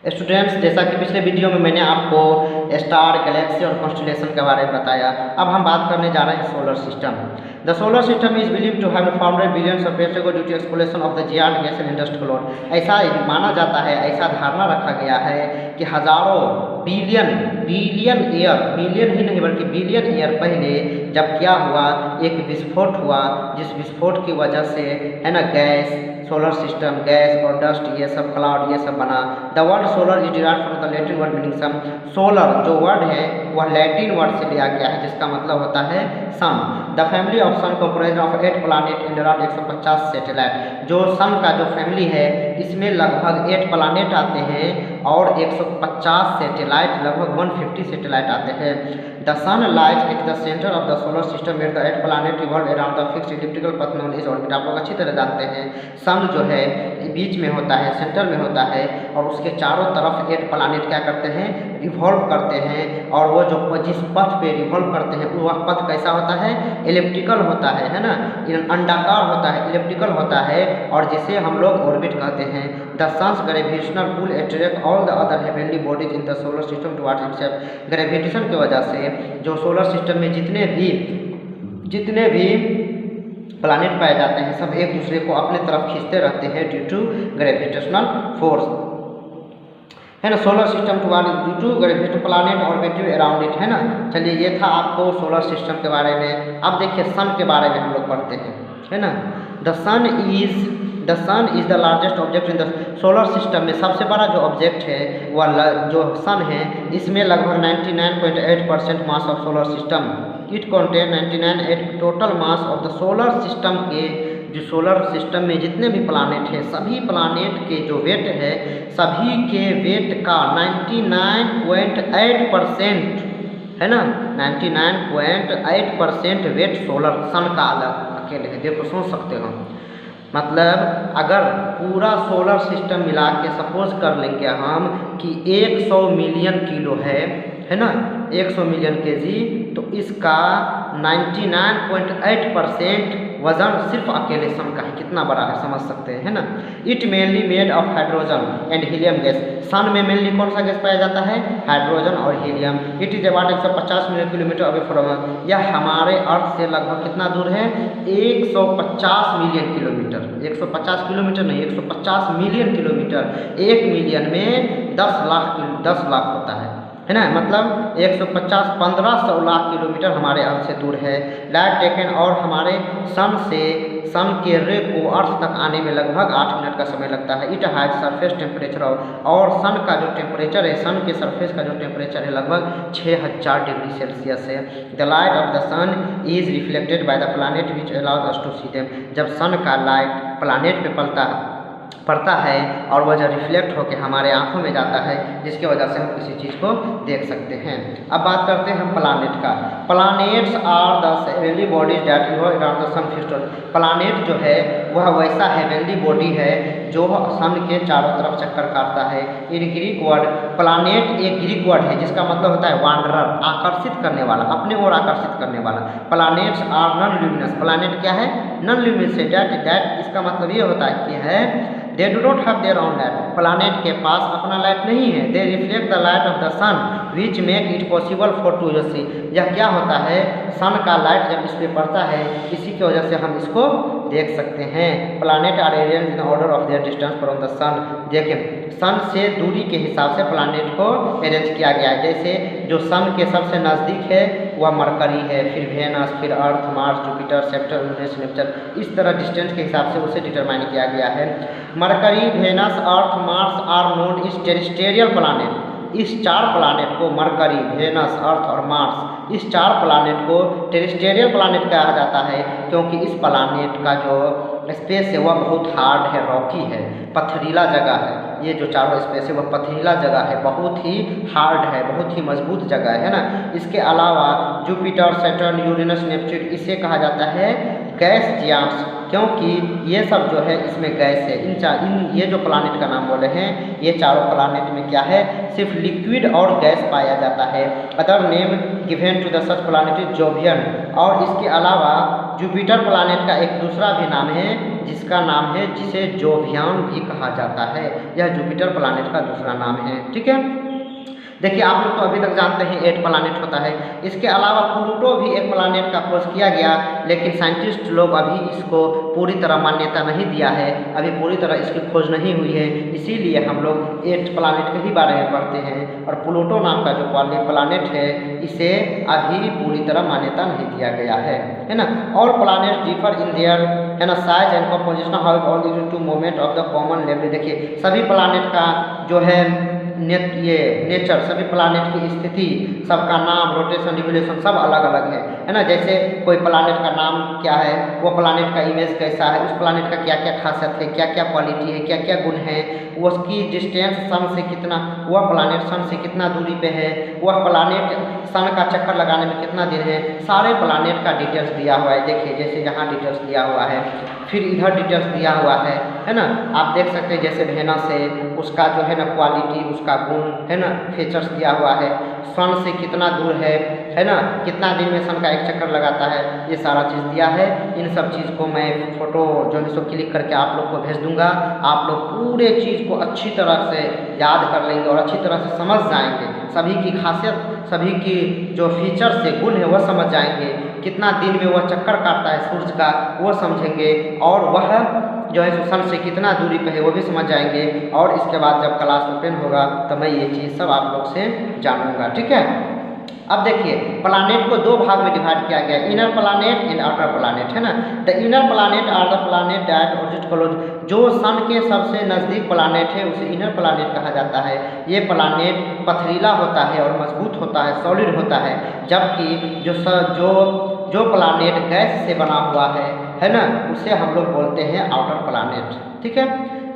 Students, जैसा कि पिछले वीडियो में मैंने आपको स्टार, गैलेक्सी और कॉन्स्टेलेशन के बारे में बताया, अब हम बात करने जा रहे हैं solar system. The solar system is believe to have founded billions of years ago due to exploration of the giant gas and dust cloud. ऐसा माना जाता है, ऐसा धारणा रखा गया है कि हजारों बिलियन ईयर, बिलियन ही नहीं बल्कि बिलियन ईयर पहले जब क्या हुआ, एक विस्फोट हुआ, जिस विस्फोट की वजह से है ना गैस, सोलर सिस्टम, गैस और डस्ट, ये सब क्लाउड, ये सब बना। The word solar is derived from the Latin word meaning sun. Solar जो वर्ड है वह लैटिन वर्ड से लिया गया है जिसका मतलब होता है sun. The family of sun comprise of 8 planet and around 150 satellite. जो सन का जो फैमिली है इसमें लगभग 8 प्लानेट आते हैं और 150 सैटेलाइट, लगभग 150 सैटेलाइट आते हैं। The sun light at the centre of the solar system where the 8 planet revolve around the fixed elliptical path known as orbit. आप लोग अच्छी तरह जानते हैं सन जो है बीच में होता है, सेंटर में होता है और उसके चारों तरफ 8 प्लानेट क्या करते हैं, रिवॉल्व करते हैं। और वो जो जिस पथ पे रिवॉल्व करते हैं वह पथ कैसा होता है, इलिप्टिकल होता है ना, अंडाकार होता है, इलिप्टिकल होता है और जिसे हम लोग ऑर्बिट कहते हैं। The sun's gravitational pull attract all the other heavenly bodies in the solar system towards itself. Gravitation की वजह से जो सोलर सिस्टम में जितने भी प्लानेट पाए जाते हैं सब एक दूसरे को अपने तरफ खींचते रहते हैं ड्यू टू ग्रेविटेशनल फोर्स, है ना। Solar system due to gravitational planet orbiting around it, है ना। चलिए ये था आपको सोलर सिस्टम के बारे में। अब देखिए सन के बारे में हम लोग पढ़ते हैं, है ना। The sun is the largest object in the solar system में सबसे बड़ा जो ऑब्जेक्ट है वह जो सन है, इसमें लगभग 99.8% mass of solar system. It contain 99.8 total mass of the solar system के, जो सोलर सिस्टम में जितने भी प्लानेट हैं सभी प्लानेट के जो वेट है, सभी के वेट का 99.8% है ना, 99.8% वेट सोलर सन का अकेले है। देखो सोच सकते हो, मतलब अगर पूरा सोलर सिस्टम मिला के सपोज कर लेंगे हम कि 100 मिलियन किलो है ना, 100 मिलियन केजी, तो इसका 99.8% वजन सिर्फ अकेले सन का है। कितना बड़ा है समझ सकते हैं, है ना। It mainly made of hydrogen and helium gas. Sun में मेनली कौन सा गैस पाया जाता है, हाइड्रोजन और helium. It is about 150 million kilometre away from earth. यह हमारे अर्थ से लगभग कितना दूर है, 150 मिलियन किलोमीटर। 150 किलोमीटर नहीं, 150 मिलियन किलोमीटर। 1 मिलियन में 10 लाख होता है ना। मतलब 150 1500 लाख किलोमीटर हमारे अर्थ से दूर है। लाइट टेकन और हमारे सन के रे को अर्थ तक आने में लगभग 8 मिनट का समय लगता है। इट हाइज सरफेस टेम्परेचर और सन का जो टेम्परेचर है, सन के सरफेस का जो टेम्परेचर है लगभग 6000 डिग्री सेल्सियस है। The light of the sun is reflected by the planet which allows us to see them. जब सन का लाइट प्लानेट पे पड़ता है और वह जो रिफ्लेक्ट होकर हमारे आंखों में जाता है, जिसकी वजह से हम किसी चीज़ को देख सकते हैं। अब बात करते हैं हम प्लानेट का। Planets are the heavenly bodies that revolve around the sun फिस्टल। प्लानेट जो है वह वैसा हेवनली बॉडी है जो सन के चारों तरफ चक्कर काटता है। इन ग्रीक वर्ड, प्लानेट एक ग्रीक वर्ड है जिसका मतलब होता है वांडरर, आकर्षित करने वाला, अपने ओर आकर्षित करने वाला। Planets are non luminous. Planet क्या है, नॉन ल्यूमिनस है। दैट इसका मतलब ये होता है कि है they do not have their own light. Planet के पास अपना लाइट नहीं है। They reflect the light of the sun which make it possible for to see. यह क्या होता है, सन का लाइट जब इस पर पड़ता है इसी की वजह से हम इसको देख सकते हैं। Planet are arranged in order of their distance from the sun. देखें सन से दूरी के हिसाब से प्लानेट को अरेंज किया गया है। जैसे जो सन के सबसे नज़दीक है वह मरकरी है, फिर वेनस, फिर Earth, Mars, Jupiter, Saturn, Uranus, Neptune. इस तरह डिस्टेंस के हिसाब से उसे डिटरमाइन किया गया है। Mercury, Venus, Earth, Mars are known is terrestrial planet. इस 4 प्लानेट को, मरकरी, वेनस, अर्थ और मार्स, इस 4 प्लानेट को टेरेस्ट्रियल प्लानेट कहा जाता है क्योंकि इस प्लानेट का जो स्पेस है वह बहुत हार्ड है, रॉकी है, पथरीला जगह है। ये जो चारों स्पेस है वह पथरीला जगह है, बहुत ही हार्ड है, बहुत ही मजबूत जगह है ना। इसके अलावा जुपिटर, सैटर्न, यूरेनस, नेपच्यून इसे कहा जाता है गैस जियांट्स क्योंकि ये सब जो है इसमें गैस है। ये जो प्लानेट का नाम बोले हैं ये चारों प्लानेट में क्या है, सिर्फ लिक्विड और गैस पाया जाता है। Other name given to the such planet is Jovian. और इसके अलावा जुपिटर प्लानेट का एक दूसरा भी नाम है जिसका नाम है, जिसे जोवियन भी कहा जाता है। यह जुपिटर प्लानेट का दूसरा नाम है। ठीक है, देखिए आप लोग तो अभी तक जानते हैं 8 प्लानेट होता है। इसके अलावा प्लूटो भी एक प्लानेट का खोज किया गया, लेकिन साइंटिस्ट लोग अभी इसको पूरी तरह मान्यता नहीं दिया है, अभी पूरी तरह इसकी खोज नहीं हुई है। इसीलिए हम लोग 8 प्लानेट के ही बारे में पढ़ते हैं। और प्लूटो नाम का जो प्लानेट है, इसे अभी पूरी तरह मान्यता नहीं दिया गया है ना। All planets differ in their, है ना, size and composition, how all due to movement of the common level. देखिए सभी प्लानेट का जो है नेचर, सभी प्लानेट की स्थिति, सबका नाम, रोटेशन, रिवोल्यूशन सब अलग अलग है ना। जैसे कोई प्लानेट का नाम क्या है, वो प्लानेट का इमेज कैसा है, उस प्लानेट का क्या क्या खासियत है, क्या क्या क्वालिटी है, क्या क्या गुण है, उसकी डिस्टेंस सन से कितना, वह प्लानेट सन से कितना दूरी पे है, वह प्लानेट सन का चक्कर लगाने में कितना दिन है, सारे प्लानेट का डिटेल्स दिया हुआ है। देखिए जैसे यहाँ डिटेल्स दिया हुआ है, फिर इधर डिटेल्स दिया हुआ है ना। आप देख सकते हैं जैसे वेनस है, उसका जो है ना क्वालिटी, उसका गुण, है ना, फीचर्स दिया हुआ है। सन से कितना दूर है ना, कितना दिन में सन का एक चक्कर लगाता है, ये सारा चीज़ दिया है। इन सब चीज़ को मैं फ़ोटो जो है सो क्लिक करके आप लोग को भेज दूंगा। आप लोग पूरे चीज़ को अच्छी तरह से याद कर लेंगे और अच्छी तरह से समझ जाएंगे। सभी की खासियत, सभी की जो फीचर्स है, गुण है, वह समझ जाएंगे। कितना दिन में वह चक्कर काटता है सूर्य का, वो समझेंगे। और वह जो है सन से कितना दूरी पे है, वो भी समझ जाएंगे। और इसके बाद जब क्लास ओपन होगा तो मैं ये चीज़ सब आप लोग से जानूंगा। ठीक है, अब देखिए प्लानेट को 2 भाग में डिवाइड किया गया, inner planet and outer planet, है ना। The inner planet are the planet that orbit close, जो सन के सबसे नज़दीक प्लानेट है उसे इनर प्लानेट कहा जाता है। ये प्लानेट पथरीला होता है और मजबूत होता है, सॉलिड होता है। जबकि जो प्लानेट गैस से बना हुआ है ना, उसे हम लोग बोलते हैं आउटर प्लानेट। ठीक है,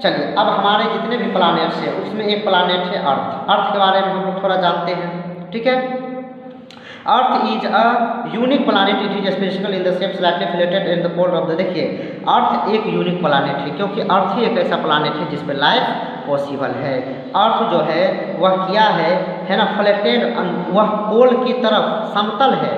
चलिए अब हमारे जितने भी प्लानेट्स हैं उसमें एक प्लानेट है अर्थ। अर्थ के बारे में हम लोग थोड़ा जानते हैं। ठीक है, अर्थ is a unique planet, it is special in the shape slightly flattened in the pole of the. देखिए अर्थ एक यूनिक प्लानेट है, क्योंकि अर्थ ही एक ऐसा प्लानेट है जिसमें लाइफ पॉसिबल है। अर्थ जो है वह क्या है ना, फ्लेटेड, वह पोल की तरफ समतल है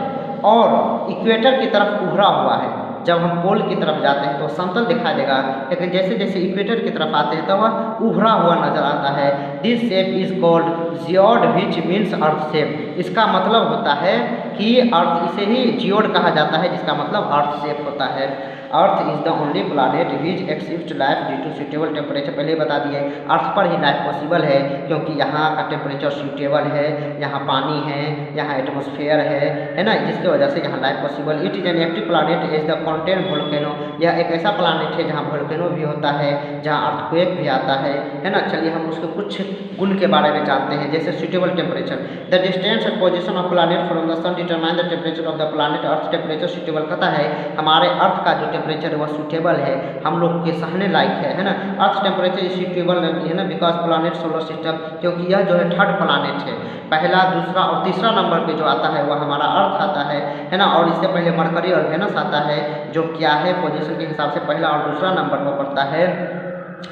और इक्वेटर की तरफ उभरा हुआ है। जब हम पोल की तरफ जाते हैं तो समतल दिखाई देगा, लेकिन जैसे जैसे इक्वेटर की तरफ आते हैं तो वह उभरा हुआ नजर आता है। This shape is called geode, which means earth shape. इसका मतलब होता है कि अर्थ, इसे ही जियोड कहा जाता है, जिसका मतलब अर्थ शेप होता है। अर्थ is the only planet which exist life due to suitable temperature. पहले बता दिए अर्थ पर ही लाइफ पॉसिबल है, क्योंकि यहाँ का टेम्परेचर सूटेबल है, यहाँ पानी है, यहाँ एटमोसफेयर है ना, जिसकी वजह से यहाँ life possible. It is an active planet as the content volcano. यह एक ऐसा प्लानेट है जहाँ वोल्केनो भी होता है, जहाँ अर्थक्वेक भी आता है ना। चलिए हम उसके कुछ गुण के बारे में जानते हैं, जैसे suitable temperature. The distance and position of planet from the sun determine the temperature of the planet. Earth temperature suitable कहता है हमारे अर्थ का जो टेम्परेचर है वह सूटेबल है, हम लोग के सहने लायक है ना। अर्थ टेम्परेचर इज सूटेबल है ना, बिकॉज प्लानेट सोलर सिस्टम, क्योंकि यह जो है 3rd प्लानेट है। पहला, दूसरा और तीसरा नंबर पे जो आता है वह हमारा अर्थ आता है ना। और इससे पहले मरकरी और वेनस आता है, जो क्या है पोजीशन के हिसाब से पहला और दूसरा नंबर पर पड़ता है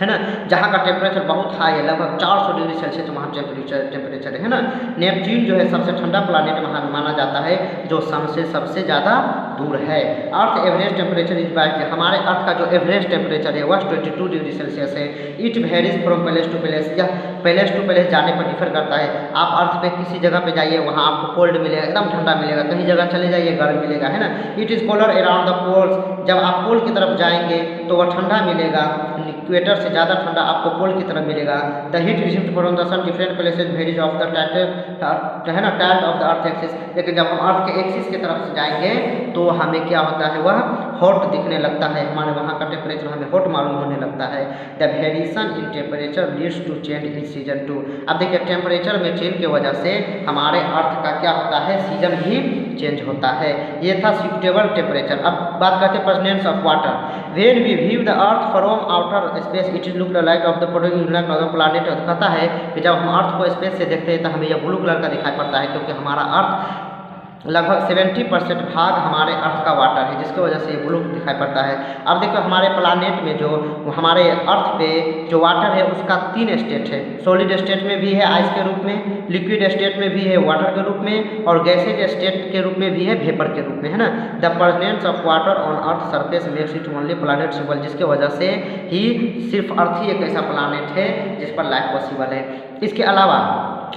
ना। जहाँ का टेम्परेचर बहुत हाई है, लगभग 400 डिग्री सेल्सियस वहाँ टेम्परेचर है ना। नेपच्यून जो है सबसे ठंडा प्लानेट माना जाता है, जो सन से सबसे ज़्यादा दूर है। Earth average temperature is by, हमारे अर्थ का जो एवरेज टेम्परेचर है वह 22 डिग्री सेल्सियस है। It varies from place to place, यह प्लेस टू प्लेस जाने पर डिफर करता है। आप अर्थ पे किसी जगह पे जाइए, वहाँ आपको कोल्ड मिलेगा, एकदम ठंडा मिलेगा। कहीं जगह चले जाइए, गर्म मिलेगा, है ना। It is cooler around the poles, जब आप पोल की तरफ जाएंगे तो वह ठंडा मिलेगा, इक्वेटर से ज़्यादा ठंडा आपको पोल की तरफ मिलेगा। The heat received from the sun different places varies of the है ना tilt of the earth axis. लेकिन जब हम अर्थ के एक्सिस की तरफ से जाएंगे तो हमें क्या होता है, वह हॉट दिखने लगता है, हमारे वहाँ का टेम्परेचर हमें हॉट मालूम होने लगता है। The variation in temperature leads to change in season 2। अब देखिए टेम्परेचर में चेंज की वजह से हमारे अर्थ का क्या होता है, सीजन भी चेंज होता है। ये था सूटेबल टेम्परेचर। अब बात करते हैं presence of water. When we view the earth from outer space it is look like of the planet. कहता है कि जब हम अर्थ को स्पेस से देखते हैं तो हमें यह ब्लू कलर का दिखाई पड़ता है, क्योंकि हमारा अर्थ लगभग 70% भाग हमारे अर्थ का वाटर है, जिसकी वजह से ये ब्लू दिखाई पड़ता है। अब देखो हमारे प्लानेट में जो हमारे अर्थ पे जो वाटर है उसका 3 स्टेट है। सॉलिड स्टेट में भी है आइस के रूप में, लिक्विड स्टेट में भी है वाटर के रूप में, और गैसेज स्टेट के रूप में भी है वेपर के रूप में, है ना। The presence of water on earth surface makes it only planet simple, जिसकी वजह से ही सिर्फ अर्थ ही एक ऐसा प्लानेट है जिस पर लाइफ पॉसिबल है। इसके अलावा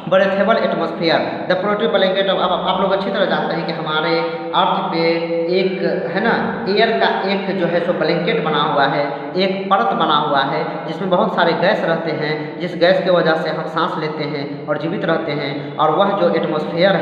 breathable atmosphere the protein blanket of, अब आप लोग अच्छी तरह जानते हैं कि हमारे अर्थ पे एक है ना एयर का एक जो है सो ब्लैंकेट बना हुआ है, एक परत बना हुआ है जिसमें बहुत सारे गैस रहते हैं, जिस गैस की वजह से हम सांस लेते हैं और जीवित रहते हैं। और वह जो एटमॉस्फेयर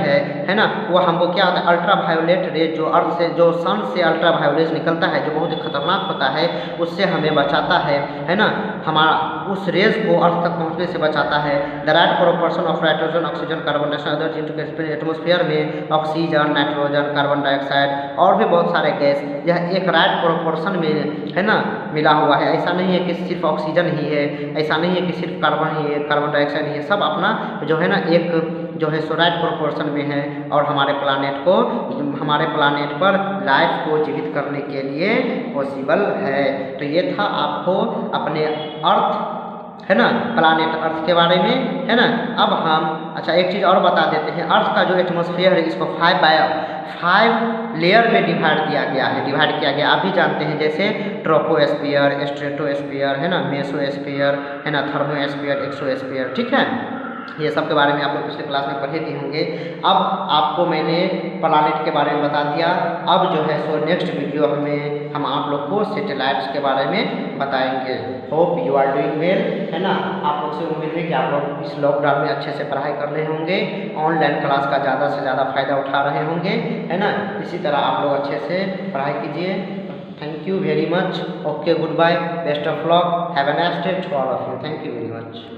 है ना, वह हमको क्या होता है, अल्ट्रा वायोलेट रेज जो अर्थ से जो सन से अल्ट्रा वायोलेट निकलता है, जो बहुत ही खतरनाक होता है, उससे हमें बचाता है ना। हमारा उस रेज को अर्थ तक पहुँचने से बचाता है। The right proportion of nitrogen, oxygen, carbon dioxide other into atmosphere में ऑक्सीजन, नाइट्रोजन, कार्बन डाइऑक्साइड और भी बहुत सारे गैस, यह एक राइट प्रोपोर्शन में है ना मिला हुआ है। ऐसा नहीं है कि सिर्फ ऑक्सीजन ही है, ऐसा नहीं है कि सिर्फ कार्बन ही है, कार्बन डाइऑक्साइड ही है, सब अपना जो है ना एक जो है सो राइट प्रोपोर्शन में है। और हमारे प्लानेट पर लाइफ को जीवित करने के लिए पॉसिबल है। तो ये था आपको अपने अर्थ है ना प्लानेट अर्थ के बारे में, है ना। अब हम अच्छा एक चीज़ और बता देते हैं, अर्थ का जो एटमॉस्फेयर है इसको 5 लेयर में डिवाइड किया गया। आप भी जानते हैं, जैसे ट्रोपोस्फीयर, स्ट्रेटोस्फीयर, है ना, मेसोस्फीयर, है ना, थर्मोस्फीयर, एक्सोस्फीयर, ठीक है। ये सब के बारे में आप लोग पिछले क्लास में पढ़े भी होंगे। अब आपको मैंने प्लानेट के बारे में बता दिया। अब जो है सो नेक्स्ट वीडियो में हम आप लोग को सैटेलाइट्स के बारे में बताएंगे। Hope you are doing well, है ना। आप लोग से उम्मीद है कि आप लोग इस लॉकडाउन में अच्छे से पढ़ाई कर रहे होंगे, ऑनलाइन क्लास का ज़्यादा से ज़्यादा फ़ायदा उठा रहे होंगे, है ना। इसी तरह आप लोग अच्छे से पढ़ाई कीजिए। Thank you very much. Okay, goodbye, best of luck, have a nice day to all of you. Thank you very much.